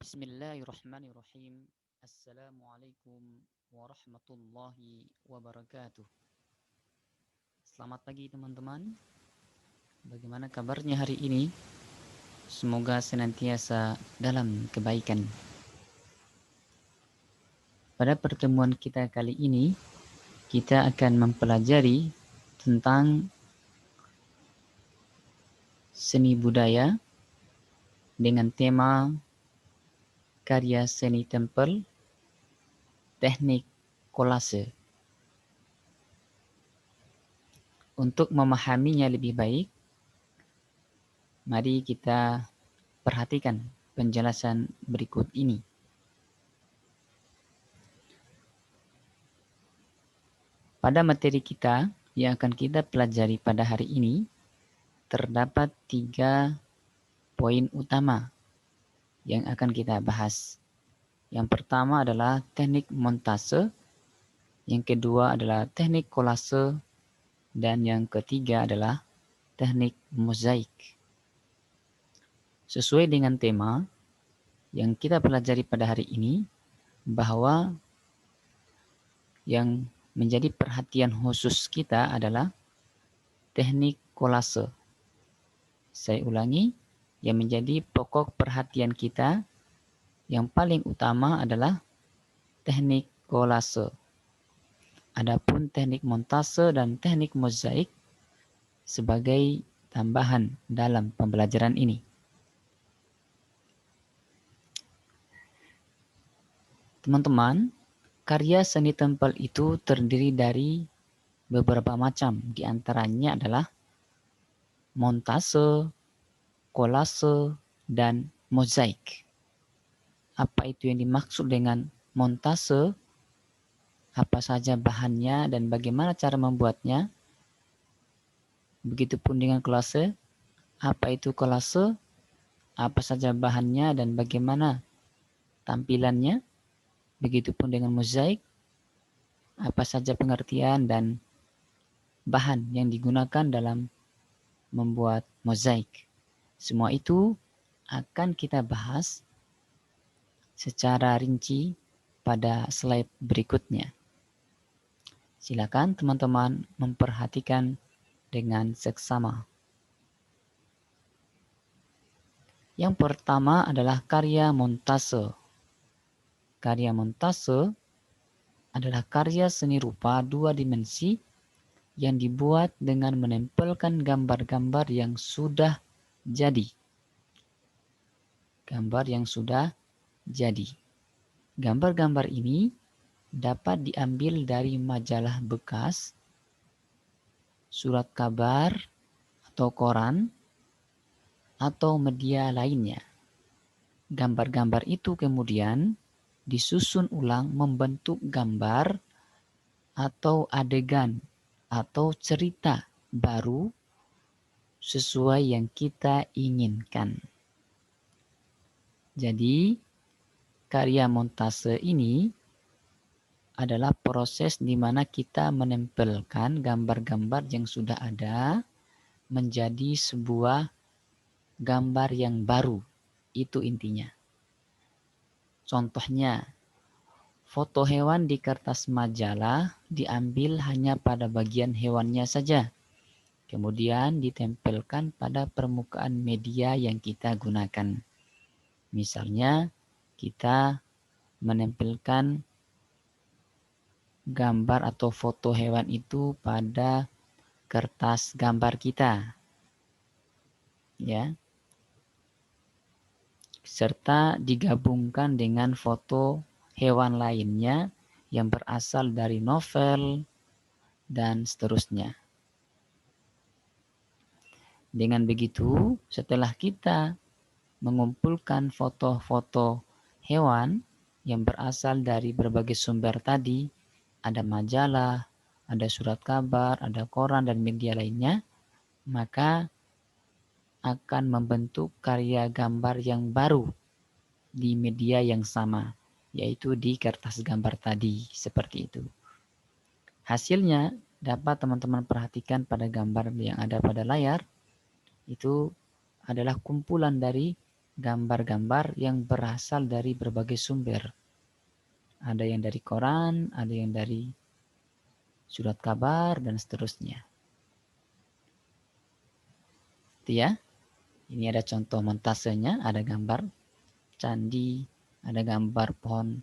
Bismillahirrahmanirrahim. Assalamualaikum warahmatullahi wabarakatuh. Selamat pagi teman-teman. Bagaimana kabarnya hari ini? Semoga senantiasa dalam kebaikan. Pada pertemuan kita kali ini, kita akan mempelajari tentang seni budaya dengan tema karya seni tempel, teknik kolase. Untuk memahaminya lebih baik, mari kita perhatikan penjelasan berikut ini. Pada materi kita yang akan kita pelajari pada hari ini, terdapat 3 poin utama yang akan kita bahas. Yang pertama adalah teknik montase, yang kedua adalah teknik kolase, dan yang ketiga adalah teknik mozaik. Sesuai dengan tema yang kita pelajari pada hari ini, bahwa yang menjadi perhatian khusus kita adalah teknik kolase. Saya ulangi, yang menjadi pokok perhatian kita yang paling utama adalah teknik kolase. Adapun teknik montase dan teknik mozaik sebagai tambahan dalam pembelajaran ini. Teman-teman, karya seni tempel itu terdiri dari beberapa macam. Di antaranya adalah montase, kolase, dan mozaik. Apa itu yang dimaksud dengan montase? Apa saja bahannya dan bagaimana cara membuatnya? Begitupun dengan kolase. Apa itu kolase? Apa saja bahannya dan bagaimana tampilannya? Begitupun dengan mozaik. Apa saja pengertian dan bahan yang digunakan dalam membuat mozaik. Semua itu akan kita bahas secara rinci pada slide berikutnya. Silakan teman-teman memperhatikan dengan seksama. Yang pertama adalah karya montase. Karya montase adalah karya seni rupa 2 dimensi yang dibuat dengan menempelkan gambar-gambar yang sudah jadi. Gambar yang sudah jadi. Gambar-gambar ini dapat diambil dari majalah bekas, surat kabar atau koran, atau media lainnya. Gambar-gambar itu kemudian disusun ulang membentuk gambar atau adegan atau cerita baru sesuai yang kita inginkan. Jadi, karya montase ini adalah proses di mana kita menempelkan gambar-gambar yang sudah ada menjadi sebuah gambar yang baru. Itu intinya. Contohnya, foto hewan di kertas majalah diambil hanya pada bagian hewannya saja. Kemudian ditempelkan pada permukaan media yang kita gunakan. Misalnya, kita menempelkan gambar atau foto hewan itu pada kertas gambar kita. Ya. Serta digabungkan dengan foto hewan lainnya yang berasal dari novel dan seterusnya. Dengan begitu, setelah kita mengumpulkan foto-foto hewan yang berasal dari berbagai sumber tadi, ada majalah, ada surat kabar, ada koran dan media lainnya, maka akan membentuk karya gambar yang baru di media yang sama, yaitu di kertas gambar tadi, seperti itu. Hasilnya dapat teman-teman perhatikan pada gambar yang ada pada layar, itu adalah kumpulan dari gambar-gambar yang berasal dari berbagai sumber. Ada yang dari koran, ada yang dari surat kabar, dan seterusnya. Itu ya. Ini ada contoh montasenya, ada gambar candi, ada gambar pohon,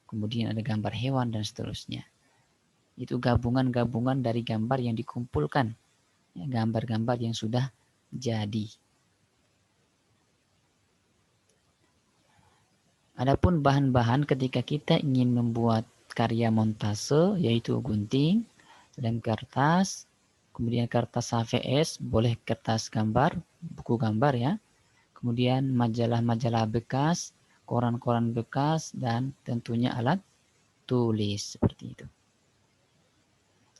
kemudian ada gambar hewan, dan seterusnya. Itu gabungan-gabungan dari gambar yang dikumpulkan. Gambar-gambar yang sudah jadi. Adapun bahan-bahan ketika kita ingin membuat karya montase, yaitu gunting, lem kertas, kemudian kertas HVS, boleh kertas gambar, buku gambar ya, kemudian majalah-majalah bekas, koran-koran bekas, dan tentunya alat tulis seperti itu.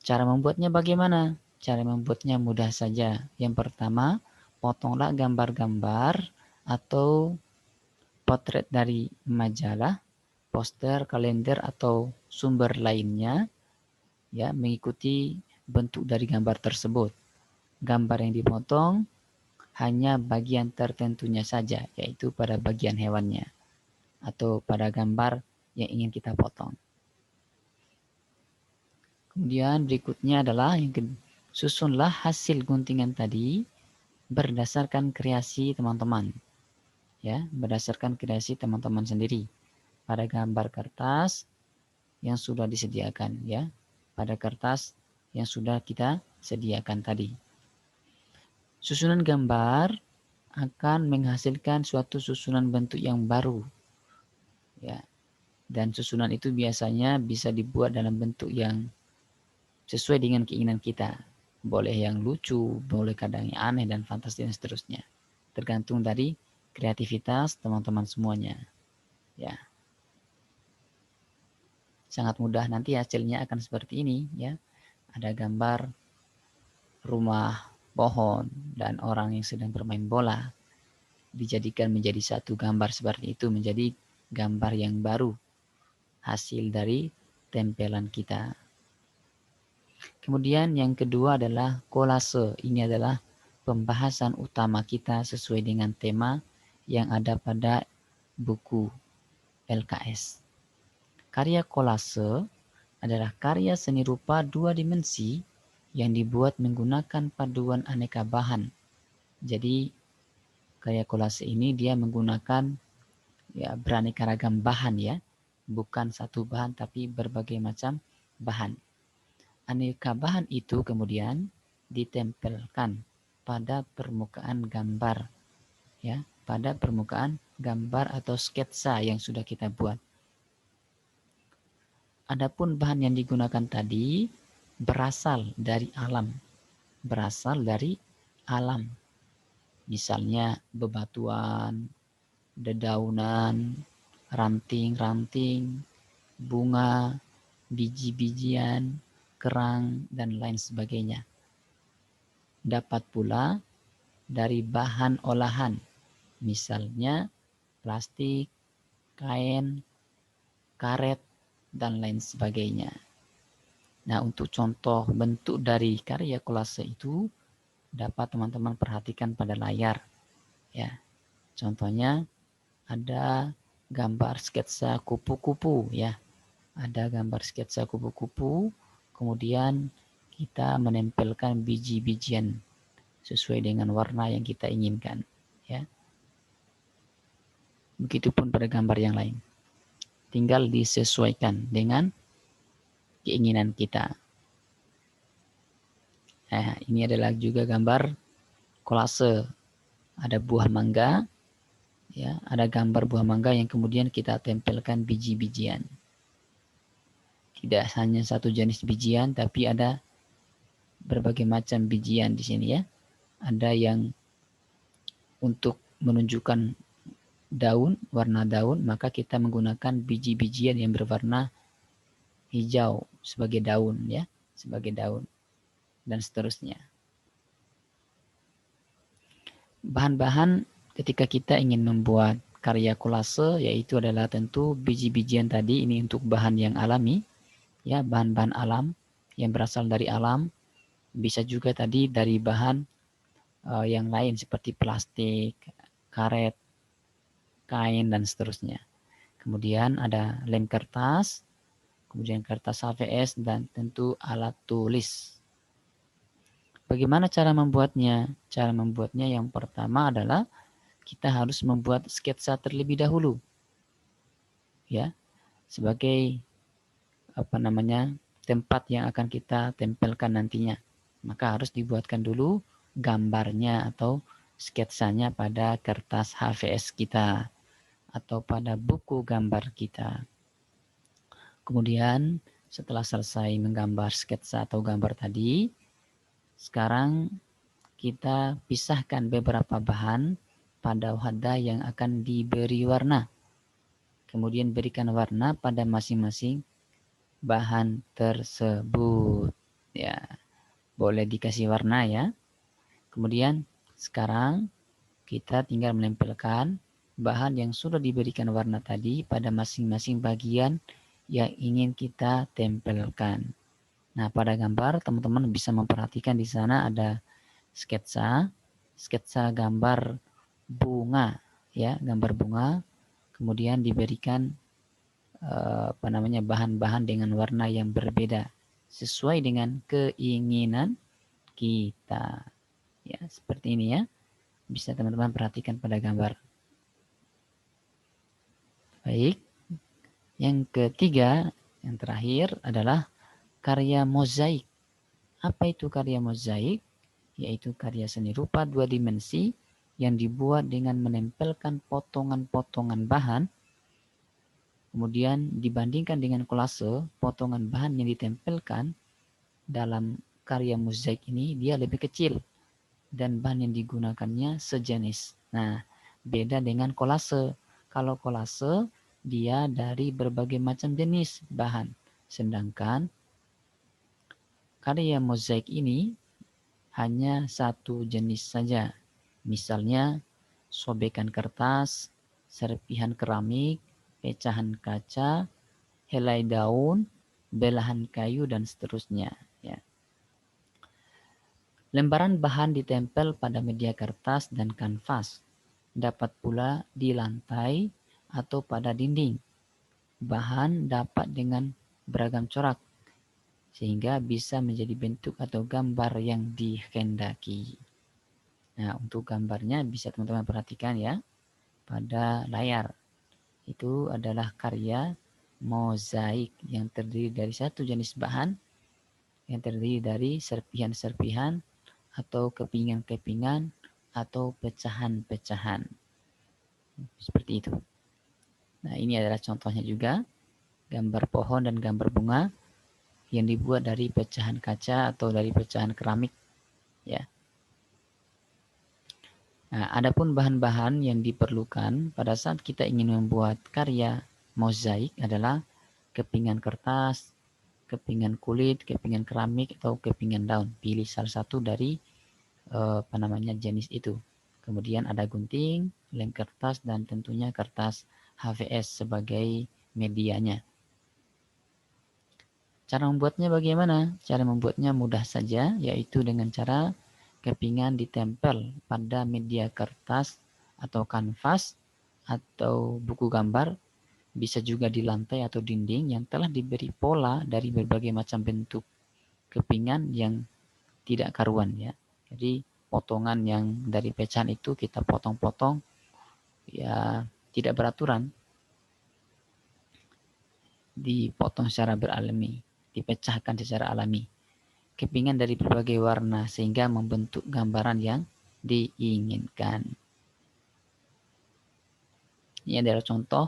Cara membuatnya bagaimana? Cara membuatnya mudah saja. Yang pertama, potonglah gambar-gambar atau potret dari majalah, poster, kalender, atau sumber lainnya ya, mengikuti bentuk dari gambar tersebut. Gambar yang dipotong hanya bagian tertentunya saja, yaitu pada bagian hewannya atau pada gambar yang ingin kita potong. Kemudian berikutnya adalah susunlah hasil guntingan tadi berdasarkan kreasi teman-teman. Ya, berdasarkan kreasi teman-teman sendiri. Pada gambar kertas yang sudah disediakan ya. Pada kertas yang sudah kita sediakan tadi. Susunan gambar akan menghasilkan suatu susunan bentuk yang baru. Ya. Dan susunan itu biasanya bisa dibuat dalam bentuk yang sesuai dengan keinginan kita. Boleh yang lucu, boleh kadang yang aneh dan fantastis dan seterusnya. Tergantung dari kreativitas teman-teman semuanya. Ya. Sangat mudah, nanti hasilnya akan seperti ini ya. Ada gambar rumah, pohon, dan orang yang sedang bermain bola. Dijadikan menjadi satu gambar seperti itu, menjadi gambar yang baru. Hasil dari tempelan kita. Kemudian yang kedua adalah kolase. Ini adalah pembahasan utama kita sesuai dengan tema yang ada pada buku LKS. Karya kolase adalah karya seni rupa dua dimensi yang dibuat menggunakan paduan aneka bahan. Jadi karya kolase ini dia menggunakan ya beraneka ragam bahan ya, bukan satu bahan tapi berbagai macam bahan. Aneka bahan itu kemudian ditempelkan pada permukaan gambar ya, pada permukaan gambar atau sketsa yang sudah kita buat. Adapun bahan yang digunakan tadi berasal dari alam. Berasal dari alam. Misalnya bebatuan, dedaunan, ranting-ranting, bunga, biji-bijian, kerang, dan lain sebagainya. Dapat pula dari bahan olahan, misalnya plastik, kain, karet, dan lain sebagainya. Nah, untuk contoh bentuk dari karya kolase itu dapat teman-teman perhatikan pada layar. Ya, contohnya ada gambar sketsa kupu-kupu ya. Ada gambar sketsa kupu-kupu, kemudian kita menempelkan biji-bijian sesuai dengan warna yang kita inginkan ya. Begitupun pada gambar yang lain. Tinggal disesuaikan dengan keinginan kita. Nah, ini adalah juga gambar kolase. Ada buah mangga ya, ada gambar buah mangga yang kemudian kita tempelkan biji-bijian. Tidak hanya satu jenis bijian, tapi ada berbagai macam bijian di sini ya. Ada yang untuk menunjukkan daun, warna daun, maka kita menggunakan biji-bijian yang berwarna hijau sebagai daun ya, sebagai daun dan seterusnya. Bahan-bahan ketika kita ingin membuat karya kolase yaitu adalah tentu biji-bijian tadi, ini untuk bahan yang alami ya, bahan-bahan alam yang berasal dari alam. Bisa juga tadi dari bahan yang lain seperti plastik, karet, kain, dan seterusnya. Kemudian ada lem kertas, kemudian kertas HVS, dan tentu alat tulis. Bagaimana cara membuatnya? Cara membuatnya yang pertama adalah kita harus membuat sketsa terlebih dahulu, ya, sebagai tempat yang akan kita tempelkan nantinya. Maka harus dibuatkan dulu gambarnya atau sketsanya pada kertas HVS kita atau pada buku gambar kita. Kemudian setelah selesai menggambar sketsa atau gambar tadi, sekarang kita pisahkan beberapa bahan pada wadah yang akan diberi warna. Kemudian berikan warna pada masing-masing bahan tersebut. Ya, boleh dikasih warna ya. Kemudian sekarang kita tinggal menempelkan bahan yang sudah diberikan warna tadi pada masing-masing bagian yang ingin kita tempelkan. Nah, pada gambar teman-teman bisa memperhatikan di sana ada sketsa gambar bunga, ya, gambar bunga. Kemudian diberikan bahan-bahan dengan warna yang berbeda sesuai dengan keinginan kita. Ya, seperti ini ya. Bisa teman-teman perhatikan pada gambar. Baik. Yang ketiga, yang terakhir adalah karya mozaik. Apa itu karya mozaik? Yaitu karya seni rupa 2 dimensi yang dibuat dengan menempelkan potongan-potongan bahan. Kemudian dibandingkan dengan kolase, potongan bahan yang ditempelkan dalam karya mozaik ini dia lebih kecil dan bahan yang digunakannya sejenis. Nah, beda dengan kolase. Kalau kolase dia dari berbagai macam jenis bahan. Sedangkan karya mozaik ini hanya satu jenis saja. Misalnya sobekan kertas, serpihan keramik, pecahan kaca, helai daun, belahan kayu, dan seterusnya. Ya. Lembaran bahan ditempel pada media kertas dan kanvas. Dapat pula di lantai atau pada dinding. Bahan dapat dengan beragam corak, sehingga bisa menjadi bentuk atau gambar yang dikehendaki. Nah, untuk gambarnya bisa teman-teman perhatikan ya pada layar. Itu adalah karya mozaik yang terdiri dari satu jenis bahan yang terdiri dari serpihan-serpihan atau kepingan-kepingan atau pecahan-pecahan. Seperti itu. Nah, ini adalah contohnya juga gambar pohon dan gambar bunga yang dibuat dari pecahan kaca atau dari pecahan keramik, ya. Nah, adapun bahan-bahan yang diperlukan pada saat kita ingin membuat karya mozaik adalah kepingan kertas, kepingan kulit, kepingan keramik, atau kepingan daun. Pilih salah satu dari jenis itu. Kemudian ada gunting, lem kertas, dan tentunya kertas HVS sebagai medianya. Cara membuatnya bagaimana? Cara membuatnya mudah saja, yaitu dengan cara kepingan ditempel pada media kertas atau kanvas atau buku gambar, bisa juga di lantai atau dinding yang telah diberi pola dari berbagai macam bentuk kepingan yang tidak karuan, ya. Jadi potongan yang dari pecahan itu kita potong-potong ya tidak beraturan, dipotong secara beralami, dipecahkan secara alami. Kepingan dari berbagai warna sehingga membentuk gambaran yang diinginkan. Ini adalah contoh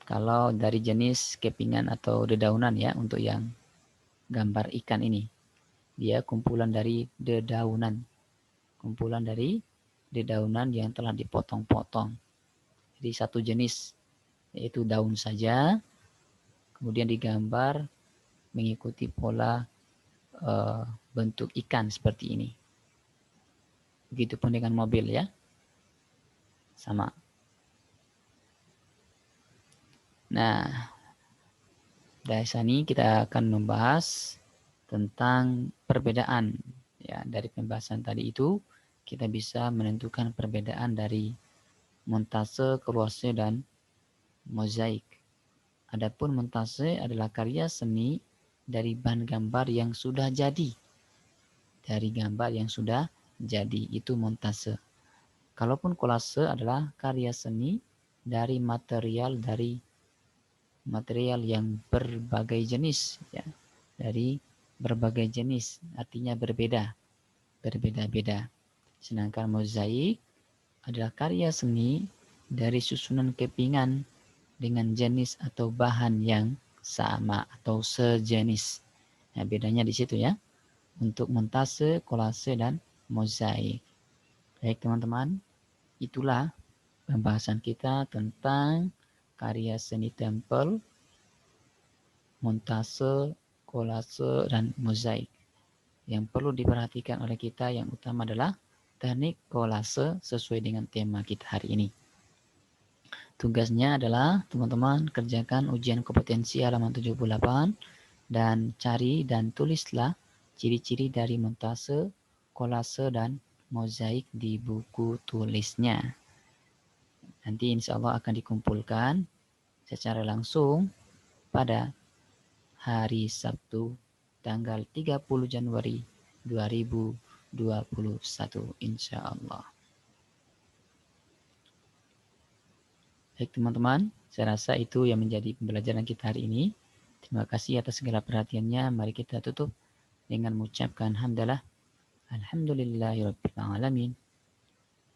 kalau dari jenis kepingan atau dedaunan ya untuk yang gambar ikan ini. Dia kumpulan dari dedaunan. Kumpulan dari dedaunan yang telah dipotong-potong. Jadi satu jenis yaitu daun saja, kemudian digambar mengikuti pola bentuk ikan seperti ini. Begitupun dengan mobil ya. Sama. Nah, dari sini kita akan membahas tentang perbedaan. Ya, dari pembahasan tadi itu kita bisa menentukan perbedaan dari montase, kolase, dan mozaik. Adapun montase adalah karya seni dari bahan gambar yang sudah jadi. Dari gambar yang sudah jadi, itu montase. Kalaupun kolase adalah karya seni dari material yang berbagai jenis, ya. Dari berbagai jenis, artinya berbeda-beda. Sedangkan mozaik adalah karya seni dari susunan kepingan dengan jenis atau bahan yang sama atau sejenis. Nah, bedanya di situ ya. Untuk montase, kolase, dan mozaik. Baik teman-teman, itulah pembahasan kita tentang karya seni tempel, montase, kolase, dan mozaik. Yang perlu diperhatikan oleh kita yang utama adalah teknik kolase sesuai dengan tema kita hari ini. Tugasnya adalah teman-teman kerjakan ujian kompetensi halaman 78 dan cari dan tulislah ciri-ciri dari montase, kolase, dan mozaik di buku tulisnya. Nanti insya Allah akan dikumpulkan secara langsung pada hari Sabtu tanggal 30 Januari 2021 insya Allah. Baik teman-teman, saya rasa itu yang menjadi pembelajaran kita hari ini. Terima kasih atas segala perhatiannya. Mari kita tutup dengan mengucapkan hamdalah. Alhamdulillahirabbil alamin.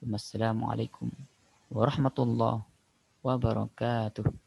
Wassalamualaikum warahmatullahi wabarakatuh.